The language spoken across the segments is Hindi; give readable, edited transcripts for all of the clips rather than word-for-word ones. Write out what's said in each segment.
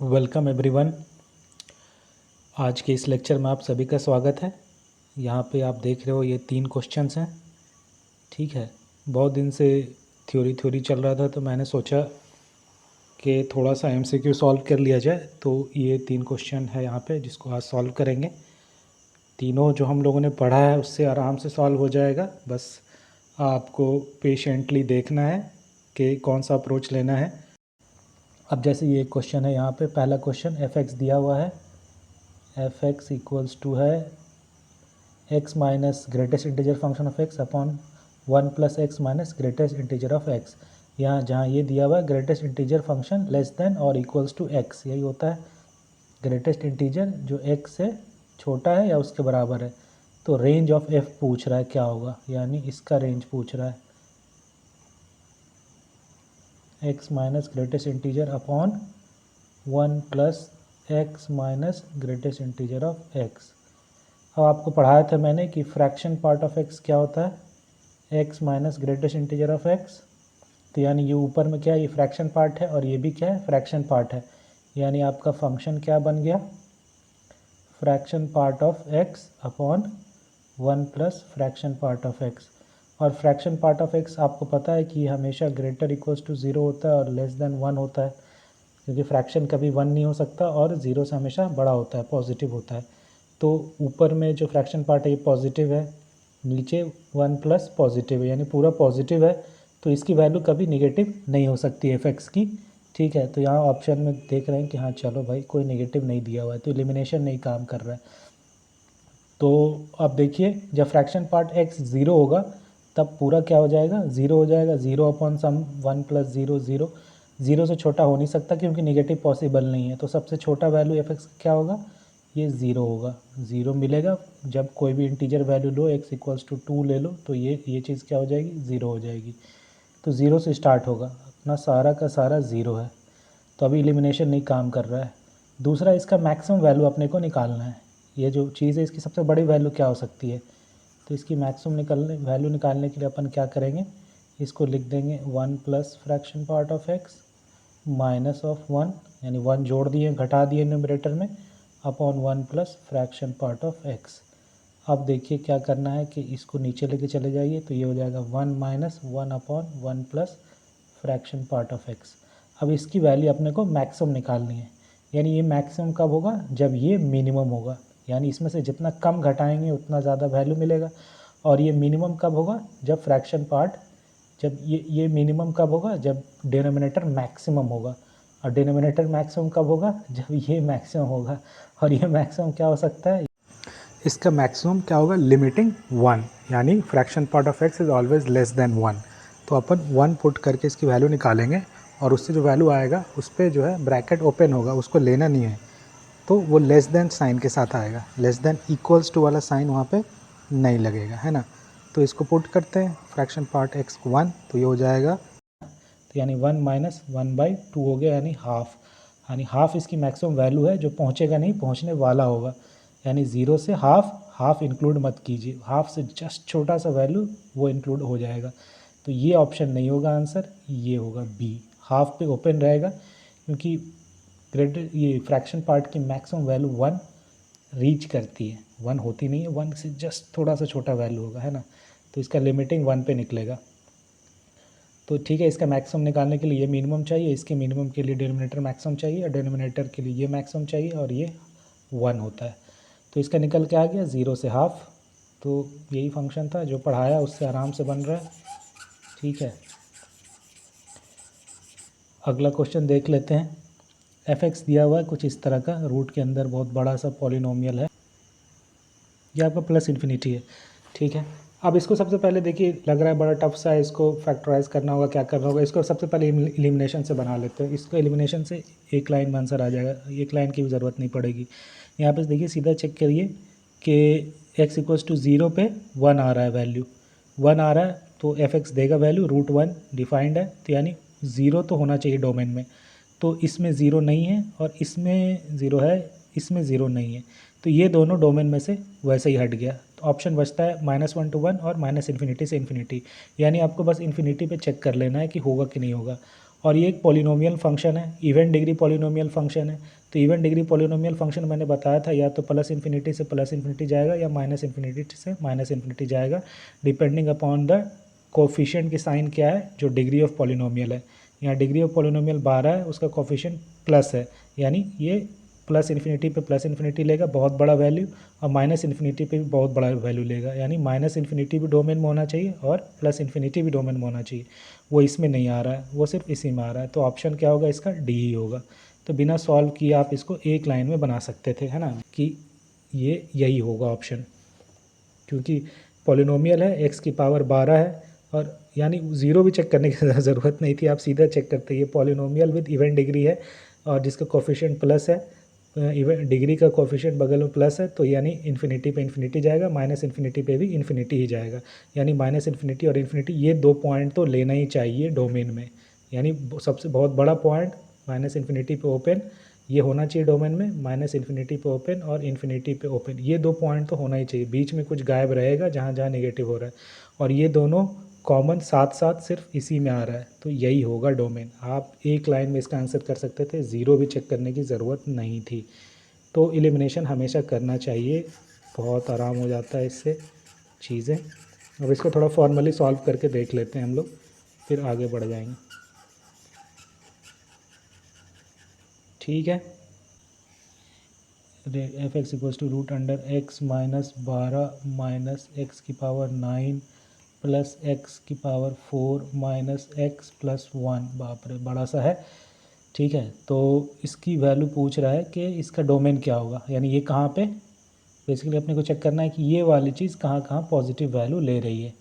Welcome everyone. आज के इस लेक्चर में आप सभी का स्वागत है। यहाँ पे आप देख रहे हो ये 3 क्वेश्चंस हैं। ठीक है, बहुत दिन से थ्योरी चल रहा था तो मैंने सोचा कि थोड़ा सा एमसीक्यू सॉल्व कर लिया जाए। तो ये 3 क्वेश्चन है यहाँ पे जिसको आज सॉल्व करेंगे। तीनों जो हम लोगों ने पढ़ा है उससे आराम से सॉल्व हो जाएगा। बस आपको पेशेंटली देखना है कि कौन सा अप्रोच लेना है। अब जैसे ये क्वेश्चन है, यहाँ पे पहला क्वेश्चन f(x) दिया हुआ है। f(x) इक्वल्स टू है x minus greatest integer function of x upon 1 plus x minus greatest integer of x। यहाँ जहाँ ये दिया हुआ है greatest integer function less than और इक्वल्स टू x, यही होता है ग्रेटेस्ट इंटीजर जो x से छोटा है या उसके बराबर है। तो रेंज ऑफ f पूछ रहा है क्या होगा, यानी इसका रेंज पूछ रहा है x minus greatest integer upon 1 plus x minus greatest integer of x। अब आपको पढ़ाया था मैंने कि फ्रैक्शन पार्ट ऑफ x क्या होता है, x minus greatest integer of x। तो यानी ये ऊपर में क्या है, ये फ्रैक्शन पार्ट है और ये भी क्या है, फ्रैक्शन पार्ट है। यानी आपका फंक्शन क्या बन गया, fraction part of x upon 1 plus fraction part of x। और फ्रैक्शन पार्ट ऑफ x आपको पता है कि हमेशा ग्रेटर इक्वल्स टू 0 होता है और लेस देन 1 होता है, क्योंकि फ्रैक्शन कभी 1 नहीं हो सकता और 0 से हमेशा बड़ा होता है, पॉजिटिव होता है। तो ऊपर में जो फ्रैक्शन पार्ट है ये पॉजिटिव है, नीचे 1 प्लस पॉजिटिव है, यानी पूरा पॉजिटिव है। तो इसकी वैल्यू कभी नेगेटिव नहीं हो सकती f(x) की। ठीक है, तो यहाँ ऑप्शन में देख रहे हैं कि हाँ चलो भाई कोई नेगेटिव नहीं दिया हुआ है, तो एलिमिनेशन नहीं काम कर रहा है। तो अब देखिए जब फ्रैक्शन पार्ट x 0 होगा तब पूरा क्या हो जाएगा, 0 हो जाएगा। 0 अपॉन सम 1 प्लस 0 0, 0 से छोटा हो नहीं सकता क्योंकि नेगेटिव पॉसिबल नहीं है। तो सबसे छोटा वैल्यू f(x) क्या होगा, ये 0 होगा। 0 मिलेगा जब कोई भी इंटीजर वैल्यू लो, x इक्वल्स टू 2 ले लो तो ये चीज़ क्या हो जाएगी, 0 हो जाएगी। तो 0 से स्टार्ट होगा, अपना सारा का सारा 0 है। तो अभी एलिमिनेशन नहीं काम कर रहा है। दूसरा, इसका मैक्सिमम वैल्यू अपने को निकालना है। ये जो चीज़ है इसकी सबसे बड़ी वैल्यू क्या हो सकती है, तो इसकी मैक्सिमम वैल्यू निकालने के लिए अपन क्या करेंगे, इसको लिख देंगे 1 plus fraction part of x minus of 1, यानी 1 जोड़ दिए घटा दिए न्यूमरेटर में, upon 1 plus fraction part of x। अब देखिए क्या करना है कि इसको नीचे लेके चले जाइए तो ये हो जाएगा 1 minus 1 upon 1 plus fraction part of x। अब इसकी वैल्यू अपने को मैक्सिमम निकालनी है, यानी ये मैक्सिमम कब होगा, जब ये मिनिमम होगा। यानी इसमें से जितना कम घटाएंगे उतना ज़्यादा वैल्यू मिलेगा। और ये मिनिमम कब होगा, जब फ्रैक्शन पार्ट, जब ये मिनिमम कब होगा, जब डिनोमिनेटर मैक्सिमम होगा। और डिनोमिनेटर मैक्सिमम कब होगा, जब ये मैक्सिमम होगा। और ये मैक्सिमम क्या हो सकता है, इसका मैक्सिमम क्या होगा, लिमिटिंग 1, यानी fraction part of x is always less than 1। तो अपन 1 पुट करके इसकी वैल्यू निकालेंगे और उससे जो वैल्यू आएगा उस पर जो है ब्रैकेट ओपन होगा, उसको लेना नहीं है। तो वो लेस देन साइन के साथ आएगा, लेस देन इक्वल्स टू वाला साइन वहाँ पे नहीं लगेगा, है ना। तो इसको पुट करते हैं, फ्रैक्शन पार्ट x को 1, तो ये हो जाएगा, तो यानी 1 माइनस 1/2 हो गया, यानी हाफ। यानी हाफ इसकी मैक्सिमम वैल्यू है, जो पहुँचेगा नहीं, पहुँचने वाला होगा। यानी 0 से हाफ इंक्लूड मत कीजिए, हाफ से जस्ट छोटा सा वैल्यू वो इंक्लूड हो जाएगा। तो ये ऑप्शन नहीं होगा आंसर, ये होगा बी, हाफ पे ओपन रहेगा, क्योंकि ग्रेटर ये फ्रैक्शन पार्ट की मैक्सिमम वैल्यू 1 रीच करती है, 1 होती नहीं है, 1 से जस्ट थोड़ा सा छोटा वैल्यू होगा, है ना। तो इसका लिमिटिंग 1 पे निकलेगा। तो ठीक है, इसका मैक्सिमम निकालने के लिए ये मिनिमम चाहिए, इसके मिनिमम के लिए डिनोमिनेटर मैक्सिमम चाहिए, और डिनोमिनेटर के लिए ये मैक्सिमम चाहिए, और ये 1 होता है। तो इसका निकल के आ गया 0 से हाफ। तो यही फंक्शन था जो पढ़ाया, उससे आराम से बन रहा है। ठीक है, अगला क्वेश्चन देख लेते हैं। f(x) दिया हुआ है कुछ इस तरह का, रूट के अंदर बहुत बड़ा सा पॉलिनोमियल है, ये आपका प्लस इन्फिनिटी है। ठीक है, अब इसको सबसे पहले देखिए, लग रहा है बड़ा टफ सा है, इसको फैक्टराइज करना होगा, क्या करना होगा। इसको सबसे पहले एलिमिनेशन से बना लेते हैं। इसको एलिमिनेशन से एक लाइन में आंसर आ जाएगा, एक लाइन की भी ज़रूरत नहीं पड़ेगी। यहाँ पे देखिए सीधा चेक करिए कि x इक्वल्स टू 0 पे 1 आ रहा है, वैल्यू 1 आ रहा है, तो f(x) देगा वैल्यू √1 डिफाइंड है, तो यानी 0 तो होना चाहिए डोमेन में। तो इसमें 0 नहीं है और इसमें 0 है, इसमें 0 नहीं है, तो ये दोनों डोमेन में से वैसे ही हट गया। तो ऑप्शन बचता है -1 to 1 और -∞ से इन्फिनिटी। यानी आपको बस इन्फिनिटी पे चेक कर लेना है कि होगा कि नहीं होगा। और ये एक पॉलिनोमियल फंक्शन है, इवन डिग्री पॉलिनोमियल फंक्शन है। तो इवन डिग्री पॉलिनोमियल फंक्शन मैंने बताया था या तो प्लस इन्फिनिटी से प्लस इन्फिनिटी जाएगा या माइनस इन्फिनिटी से माइनस इन्फिनिटी जाएगा, डिपेंडिंग अपॉन द कोफिशिएंट की साइन क्या है, जो डिग्री ऑफ पॉलिनोमियल है। यहाँ डिग्री ऑफ पॉलिनोमियल 12 है, उसका कोफिशिएंट प्लस है, यानी ये प्लस इन्फिनिटी पे प्लस इन्फिनिटी लेगा बहुत बड़ा वैल्यू, और माइनस इन्फिनिटी पे भी बहुत बड़ा वैल्यू लेगा, यानी माइनस इन्फिनिटी भी डोमेन में होना चाहिए और प्लस इन्फिनिटी भी डोमेन में होना चाहिए। वो इसमें नहीं आ रहा है, वो सिर्फ इसी में आ रहा है। तो ऑप्शन क्या होगा इसका, डी ही होगा। तो बिना सॉल्व किए आप इसको एक लाइन में बना सकते थे, है ना, कि ये यही होगा ऑप्शन, क्योंकि पॉलिनोमियल है, एक्स की पावर 12 है, और यानी ज़ीरो भी चेक करने की ज़रूरत नहीं थी, आप सीधा चेक करते। ये पॉलिनोमियल विद इवन डिग्री है और जिसका कोफिशिएंट प्लस है, इवन डिग्री का कोफिशिएंट बगल में प्लस है, तो यानी इन्फिनिटी पे इन्फिनिटी जाएगा, माइनस इन्फिनिटी पे भी इन्फिनिटी ही जाएगा। यानी माइनस इन्फिनिटी और इन्फिनिटी ये 2 पॉइंट तो लेना ही चाहिए डोमेन में, यानी सबसे बहुत बड़ा पॉइंट माइनस इन्फिनिटी पे ओपन ये होना चाहिए डोमेन में, माइनस इन्फिनिटी पे ओपन और इन्फिनिटी पे ओपन, ये 2 पॉइंट तो होना ही चाहिए। बीच में कुछ गायब रहेगा जहाँ जहाँ नेगेटिव हो रहा है, और ये दोनों कॉमन साथ साथ सिर्फ इसी में आ रहा है, तो यही होगा डोमेन। आप एक लाइन में इसका आंसर कर सकते थे, ज़ीरो भी चेक करने की ज़रूरत नहीं थी। तो एलिमिनेशन हमेशा करना चाहिए, बहुत आराम हो जाता है इससे चीज़ें। अब इसको थोड़ा फॉर्मली सॉल्व करके देख लेते हैं हम लोग, फिर आगे बढ़ जाएंगे। ठीक है, f x equals to root under x minus 12 minus x की पावर 9 प्लस एक्स की पावर 4 माइनस एक्स प्लस 1, बाप रे बड़ा सा है। ठीक है, तो इसकी वैल्यू पूछ रहा है कि इसका डोमेन क्या होगा, यानी ये कहाँ पे, बेसिकली अपने को चेक करना है कि ये वाली चीज़ कहाँ कहाँ पॉजिटिव वैल्यू ले रही है।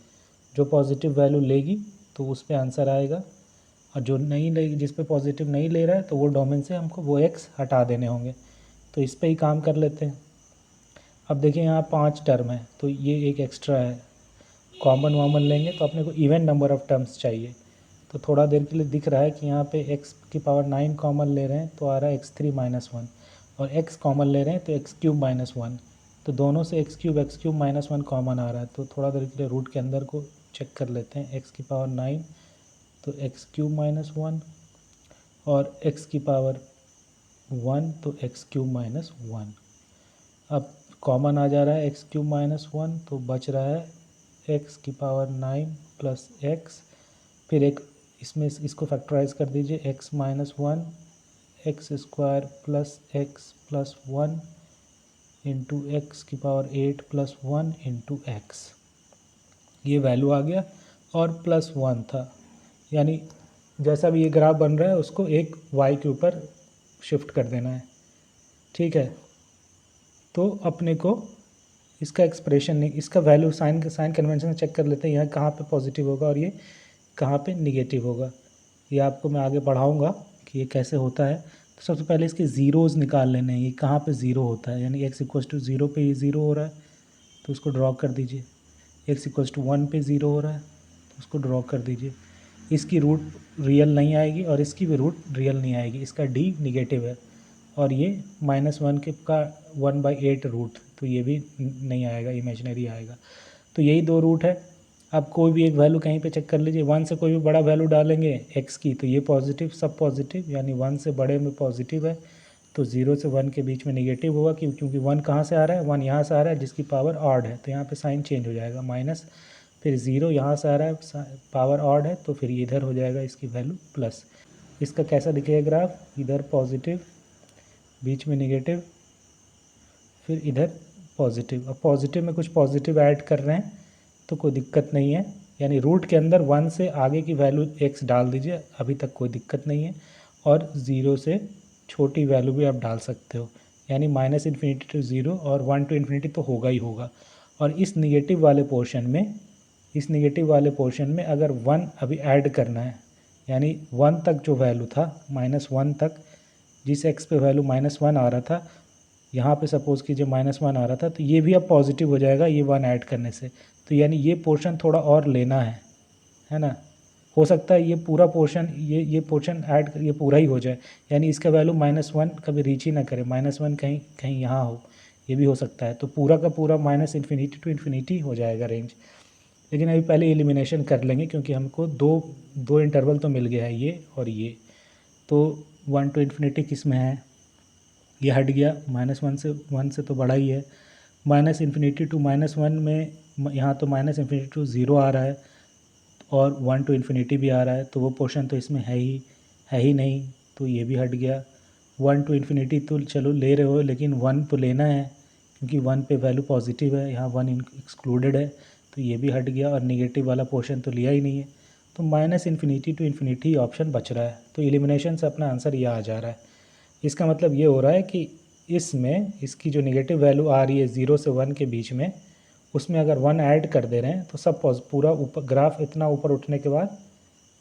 जो पॉजिटिव वैल्यू लेगी तो उस पर आंसर आएगा, और जो नहीं लेगी, जिस पे पॉजिटिव नहीं ले रहा है, तो वो डोमेन से हमको वो एक्स हटा देने होंगे। तो इस पे ही काम कर लेते हैं। अब देखिए यहाँ 5 टर्म है, तो ये एक एक्स्ट्रा है, कॉमन वामन लेंगे तो अपने को इवन नंबर ऑफ़ टर्म्स चाहिए। तो थोड़ा देर के लिए दिख रहा है कि यहाँ पे x की पावर 9 कॉमन ले रहे हैं तो आ रहा है x3 माइनस 1, और x कॉमन ले रहे हैं तो एक्स क्यूब माइनस 1, तो दोनों से एक्स क्यूब माइनस 1 कॉमन आ रहा है। तो थोड़ा देर के लिए रूट के अंदर को चेक कर लेते हैं। x की पावर 9 तो एक्स क्यूब माइनस 1, और x की पावर 1 तो एक्स क्यूब माइनस 1। अब कॉमन आ जा रहा है एक्स क्यूब माइनस 1, तो बच रहा है एक्स की पावर 9 प्लस एक्स, फिर एक इसमें इसको फैक्टराइज कर दीजिए, x minus 1 x square plus x plus 1 into x की पावर 8 प्लस 1 इंटू एक्स, ये वैल्यू आ गया, और प्लस 1 था, यानी जैसा भी ये ग्राफ बन रहा है उसको एक वाई के ऊपर शिफ्ट कर देना है। ठीक है, तो अपने को इसका एक्सप्रेशन नहीं, इसका वैल्यू साइन कन्वेंशन चेक कर लेते हैं, यहाँ कहाँ पे पॉजिटिव होगा और ये कहाँ पे निगेटिव होगा। ये आपको मैं आगे बढ़ाऊँगा कि ये कैसे होता है। तो सबसे पहले इसके ज़ीरोज़ निकाल लेने हैं, ये कहाँ पे ज़ीरो होता है, यानी x इक्वल्स टू 0 पे ये ज़ीरो हो रहा है तो उसको ड्रॉ कर दीजिए, x इक्वल्स टू 1 पे ज़ीरो हो रहा है तो उसको ड्रॉ कर दीजिए। इसकी रूट रियल नहीं आएगी और इसकी भी रूट रियल नहीं आएगी, इसका d निगेटिव है, और ये -1 के का 1/8 रूट, तो ये भी नहीं आएगा, इमेजिनरी आएगा। तो यही 2 रूट है। अब कोई भी एक वैल्यू कहीं पे चेक कर लीजिए, 1 से कोई भी बड़ा वैल्यू डालेंगे x की तो ये पॉजिटिव, सब पॉजिटिव, यानी 1 से बड़े में पॉजिटिव है, तो 0 से 1 के बीच में निगेटिव होगा, क्योंकि 1 कहाँ से आ रहा है, 1 यहाँ से आ रहा है जिसकी पावर ऑड है, तो यहाँ पे साइन चेंज हो जाएगा माइनस, फिर 0 यहाँ से आ रहा है पावर ऑड है तो फिर इधर हो जाएगा इसकी वैल्यू प्लस। इसका कैसा दिखेगा ग्राफ, इधर पॉजिटिव, बीच में निगेटिव, फिर इधर पॉजिटिव। अब पॉजिटिव में कुछ पॉजिटिव ऐड कर रहे हैं तो कोई दिक्कत नहीं है, यानी रूट के अंदर 1 से आगे की वैल्यू x डाल दीजिए, अभी तक कोई दिक्कत नहीं है, और 0 से छोटी वैल्यू भी आप डाल सकते हो, यानी -∞ टू 0 और 1 टू इन्फिनिटी तो होगा ही होगा। और इस निगेटिव वाले पोर्शन में अगर 1 अभी ऐड करना है, यानी 1 तक जो वैल्यू था, -1 तक जिस x पे वैल्यू -1 आ रहा था, यहाँ पे सपोज़ कीजिए -1 आ रहा था, तो ये भी अब पॉजिटिव हो जाएगा ये 1 ऐड करने से। तो यानी ये पोर्शन थोड़ा और लेना है ना। हो सकता है ये पूरा पोर्शन, ये पोर्शन ऐड ये पूरा ही हो जाए, यानी इसका वैल्यू -1 कभी रीच ही ना करे, -1 कहीं कहीं यहाँ हो, ये भी हो सकता है। तो पूरा का पूरा -∞ टू इन्फिनिटी हो जाएगा रेंज। लेकिन अभी पहले एलिमिनेशन कर लेंगे क्योंकि हमको दो इंटरवल तो मिल गया है, ये और ये। तो 1 to इन्फिनिटी किस में है, ये हट गया, -1 से तो बड़ा ही है। -इन्फिनिटी टू -1 में यहाँ तो -इन्फिनिटी टू 0 आ रहा है और 1 to इन्फिनिटी भी आ रहा है, तो वो पोर्शन तो इसमें है ही नहीं, तो ये भी हट गया। 1 to इन्फिनिटी तो चलो ले रहे हो, लेकिन 1 तो लेना है क्योंकि 1 पे वैल्यू पॉजिटिव है, यहाँ 1 एक्सक्लूडेड है, तो ये भी हट गया। और निगेटिव वाला पोर्शन तो लिया ही नहीं है, तो -इन्फिनिटी टू इन्फिनिटी ऑप्शन बच रहा है। तो एलिमिनेशन से अपना आंसर ये आ जा रहा है। इसका मतलब ये हो रहा है कि इसमें इसकी जो निगेटिव वैल्यू आ रही है 0 से 1 के बीच में, उसमें अगर 1 ऐड कर दे रहे हैं तो सब पूरा ऊपर ग्राफ इतना ऊपर उठने के बाद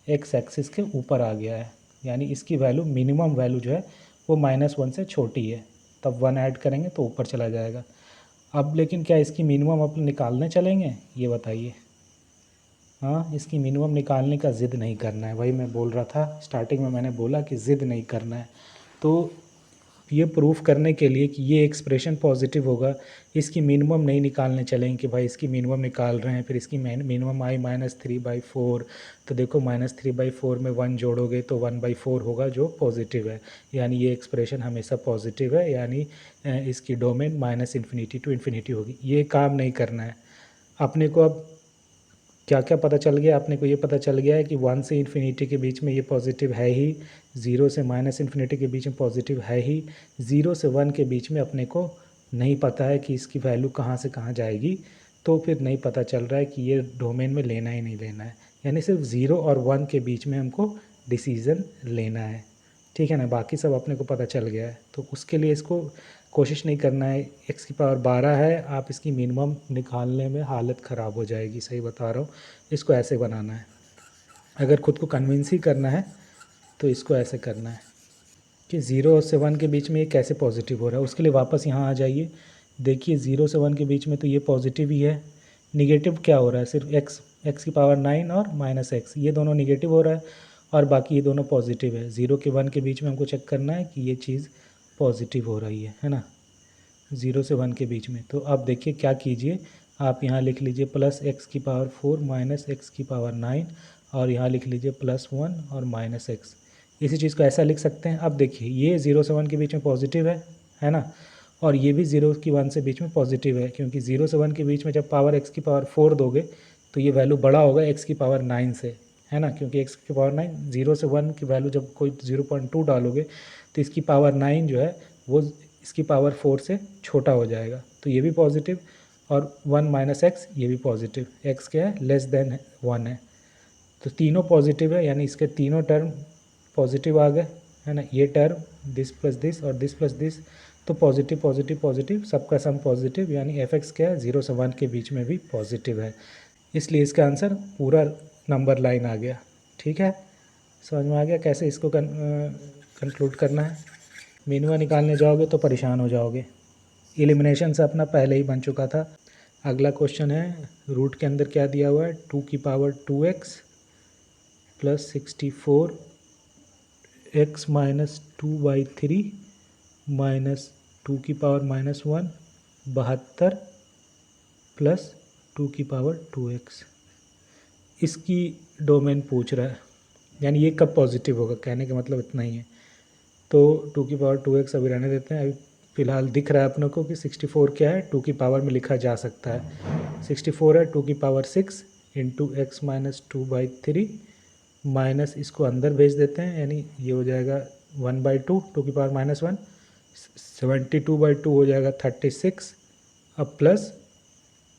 एक्स एक्सिस के ऊपर आ गया है, यानी इसकी वैल्यू मिनिमम वैल्यू जो है वो -1 से छोटी है, तब 1 ऐड करेंगे तो ऊपर चला जाएगा। अब लेकिन क्या इसकी मिनिमम अपन निकालने चलेंगे, ये बताइए। हाँ, इसकी मिनिमम निकालने का ज़िद नहीं करना है, वही मैं बोल रहा था स्टार्टिंग में, मैंने बोला कि ज़िद नहीं करना है। तो ये प्रूफ करने के लिए कि ये एक्सप्रेशन पॉजिटिव होगा, इसकी मिनिमम नहीं निकालने चलेंगे कि भाई इसकी मिनिमम निकाल रहे हैं, फिर इसकी मिनिमम आई -3/4, तो देखो -3/4 में 1 जोड़ोगे तो 1/4 होगा जो पॉजिटिव है, यानी ये एक्सप्रेशन हमेशा पॉजिटिव है, यानी इसकी डोमेन -इन्फिनिटी टू इन्फिनिटी होगी। ये काम नहीं करना है अपने को। अब क्या क्या पता चल गया अपने को, ये पता चल गया है कि 1 से इन्फिनिटी के बीच में ये पॉजिटिव है ही, 0 से -इन्फिनिटी के बीच में पॉजिटिव है ही, 0 से 1 के बीच में अपने को नहीं पता है कि इसकी वैल्यू कहाँ से कहाँ जाएगी, तो फिर नहीं पता चल रहा है कि ये डोमेन में लेना ही नहीं लेना है, यानी सिर्फ 0 और 1 के बीच में हमको डिसीज़न लेना है, ठीक है ना। बाकी सब अपने को पता चल गया है, तो उसके लिए इसको कोशिश नहीं करना है। x की पावर 12 है, आप इसकी मिनिमम निकालने में हालत ख़राब हो जाएगी, सही बता रहा हूँ। इसको ऐसे बनाना है, अगर ख़ुद को कन्विंस ही करना है तो इसको ऐसे करना है कि 0 से 1 के बीच में ये कैसे पॉजिटिव हो रहा है। उसके लिए वापस यहाँ आ जाइए, देखिए 0 से 1 के बीच में तो ये पॉजिटिव ही है, निगेटिव क्या हो रहा है, सिर्फ x की पावर 9 और -x, ये दोनों निगेटिव हो रहा है और बाकी ये दोनों पॉजिटिव है। 0 के 1 के बीच में हमको चेक करना है कि ये चीज़ पॉजिटिव हो रही है ना, 0 से 1 के बीच में। तो अब देखिए क्या कीजिए, आप यहाँ लिख लीजिए +x की पावर 4 -x की पावर 9, और यहाँ लिख लीजिए +1 और -x। इसी चीज़ को ऐसा लिख सकते हैं। अब देखिए ये 0 से 1 के बीच में पॉजिटिव है ना, और ये भी 0 की 1 से बीच में पॉजिटिव है, क्योंकि 0 से 1 के बीच में जब पावर x की पावर 4 दोगे तो ये वैल्यू बड़ा होगा x की पावर 9 से, है ना, क्योंकि x की पावर 9, 0 से 1 की वैल्यू जब कोई 0.2 डालोगे तो इसकी पावर 9 जो है वो इसकी पावर 4 से छोटा हो जाएगा, तो ये भी पॉजिटिव, और 1 -x ये भी पॉजिटिव, x क्या है, लेस देन 1 है, तो तीनों पॉजिटिव है, यानी इसके तीनों टर्म पॉजिटिव आ गए, है ना। ये टर्म दिस प्लस दिस और दिस प्लस दिस, तो पॉजिटिव पॉजिटिव पॉजिटिव सबका सम पॉजिटिव, यानी f(x) क्या है, 0 से 1 के बीच में भी पॉजिटिव है, इसलिए इसका आंसर पूरा नंबर लाइन आ गया। ठीक है, समझ में आ गया कैसे इसको कंक्लूड करना है। मिनिमम निकालने जाओगे तो परेशान हो जाओगे, एलिमिनेशन से अपना पहले ही बन चुका था। अगला क्वेश्चन है, रूट के अंदर क्या दिया हुआ है, 2 की पावर 2x + 64 x - 2/3 -2 की पावर -1 72 + 2 की पावर 2x, इसकी डोमेन पूछ रहा है, यानी ये कब पॉजिटिव होगा, कहने का मतलब इतना ही है। तो 2 की पावर 2x अभी रहने देते हैं, अभी फ़िलहाल दिख रहा है अपनों को कि 64 क्या है, 2 की पावर में लिखा जा सकता है, 64 है 2 की पावर 6 इंटू x - 2/3 माइनस, इसको अंदर भेज देते हैं, यानी ये हो जाएगा 1/2, 2 की पावर -1, 72/2 हो जाएगा 36, अब प्लस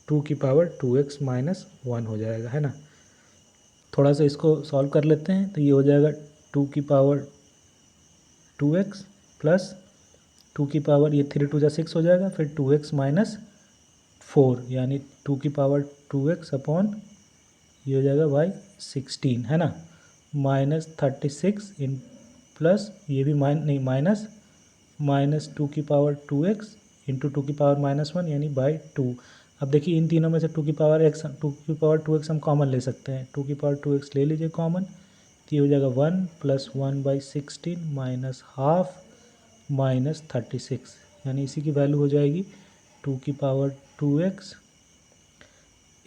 2 की पावर 2x - 1 हो जाएगा, है ना। थोड़ा सा इसको सॉल्व कर लेते हैं, तो ये हो जाएगा 2 की पावर 2x प्लस 2 की पावर, ये 3 2 6 हो जाएगा, फिर 2x - 4, यानी 2 की पावर 2x अपॉन ये हो जाएगा बाई 16, है ना, -36 इन प्लस ये भी माइनस 2 की पावर 2x इंटू 2 की पावर -1 यानी बाई 2। अब देखिए इन तीनों में से 2 की पावर 2x हम कॉमन ले सकते हैं, 2 की पावर 2x ले लीजिए कॉमन, तो ये हो जाएगा 1 + 1/16 माइनस हाफ -36, यानी इसी की वैल्यू हो जाएगी 2 की पावर 2x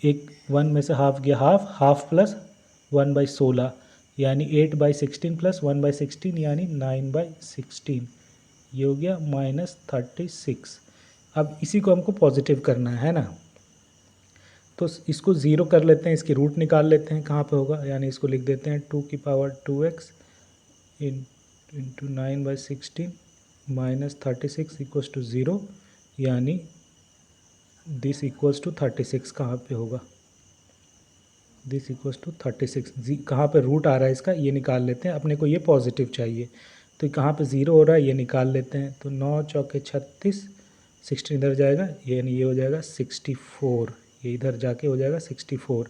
एक 1 में से हाफ गया, हाफ प्लस 1/16 यानी 8/16 प्लस 1/16 यानी 9/16, ये हो गया -36। अब इसी को हमको पॉजिटिव करना है ना, तो इसको ज़ीरो कर लेते हैं, इसकी रूट निकाल लेते हैं कहाँ पे होगा, यानी इसको लिख देते हैं 2^2x इंटू 9/16 -36 इक्वल्स टू 0, यानी दिस इक्वल्स टू 36 कहाँ पे होगा, दिस इक्वल्स टू 36। कहाँ पे रूट आ रहा है इसका ये निकाल लेते हैं, अपने को ये पॉजिटिव चाहिए, तो कहाँ पे ज़ीरो हो रहा है ये निकाल लेते हैं। तो 9 चौके 36, 16 इधर जाएगा, यानी ये हो जाएगा 64, ये इधर जाके हो जाएगा 64,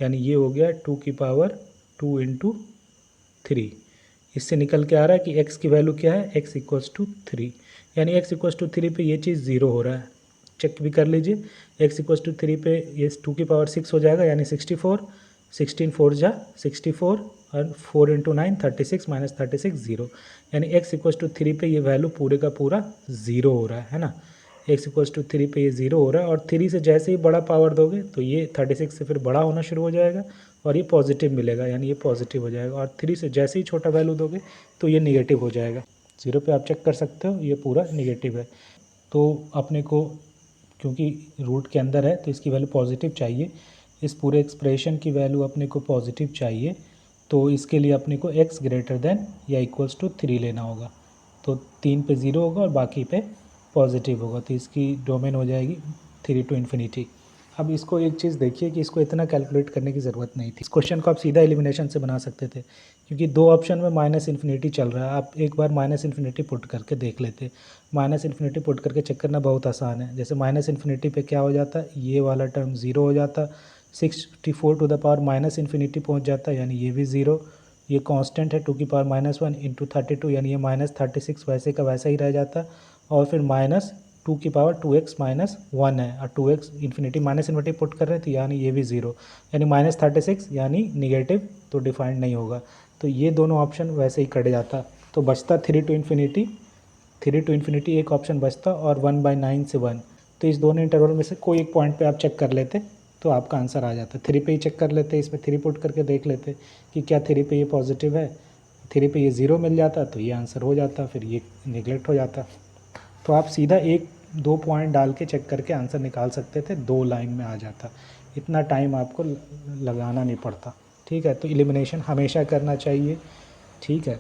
यानी ये हो गया 2 इंटू 3। इससे निकल के आ रहा है कि x की वैल्यू क्या है, x इक्वल्स टू 3, यानी x इक्वल्स टू 3 पे ये चीज़ ज़ीरो हो रहा है, चेक भी कर लीजिए। x इक्वल्स टू 3 पे ये 2^6 हो जाएगा, यानी 64, 16 4 जा 64 और 4 इंटू 9 36 -36 0, यानी x इक्वल्स टू 3 पे ये वैल्यू पूरे का पूरा ज़ीरो हो रहा है ना। x इक्वल्स टू 3 पे ये ज़ीरो हो रहा है, और 3 से जैसे ही बड़ा पावर दोगे तो ये 36 से फिर बड़ा होना शुरू हो जाएगा और ये पॉजिटिव मिलेगा, यानी ये पॉजिटिव हो जाएगा। और 3 से जैसे ही छोटा वैल्यू दोगे तो ये निगेटिव हो जाएगा। 0 पे आप चेक कर सकते हो, ये पूरा निगेटिव है। तो अपने को क्योंकि रूट के अंदर है तो इसकी वैल्यू पॉजिटिव चाहिए, इस पूरे एक्सप्रेशन की वैल्यू अपने को पॉजिटिव चाहिए, तो इसके लिए अपने को x ग्रेटर देन या इक्वल्स टू 3 लेना होगा। तो 3 पे 0 होगा और बाकी पे पॉजिटिव होगा, तो इसकी डोमेन हो जाएगी 3 टू इन्फिनिटी। अब इसको एक चीज़ देखिए कि इसको इतना कैलकुलेट करने की ज़रूरत नहीं थी, इस क्वेश्चन को आप सीधा एलिमिनेशन से बना सकते थे, क्योंकि दो ऑप्शन में -इन्फिनिटी चल रहा है। आप एक बार -इन्फिनिटी पुट करके देख लेते, -इन्फिनिटी पुट करके चेक करना बहुत आसान है। जैसे -इन्फिनिटी पे क्या हो जाता, ये वाला टर्म ज़ीरो हो जाता, 64 टू द पावर -इन्फिनिटी पहुँच जाता, यानी ये भी ज़ीरो, ये कांस्टेंट है 2^-1 इंटू 32, यानी ये -36 वैसे का वैसा ही रह जाता, और फिर -2^2x -1 है, और 2x इन्फिनिटी -इन्फिनिटी पुट कर रहे थे, यानी ये भी ज़ीरो, यानी -36 यानी निगेटिव, तो डिफाइंड नहीं होगा। तो ये दोनों ऑप्शन वैसे ही कट जाता, तो बचता 3 टू इन्फिनिटी एक ऑप्शन बचता, और 1/9 से 1। तो इस दोनों इंटरवल में से कोई एक पॉइंट पे आप चेक कर लेते तो आपका आंसर आ जाता। 3 पे ही चेक कर लेते, इसमें 3 पुट करके देख लेते कि क्या 3 पे ये पॉजिटिव है, 3 पे ये ज़ीरो मिल जाता तो ये आंसर हो जाता, फिर ये निगलेक्ट हो जाता। तो आप सीधा 1-2 पॉइंट डाल के चेक करके आंसर निकाल सकते थे, 2 लाइन में आ जाता, इतना टाइम आपको लगाना नहीं पड़ता। ठीक है, तो एलिमिनेशन हमेशा करना चाहिए, ठीक है,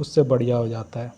उससे बढ़िया हो जाता है।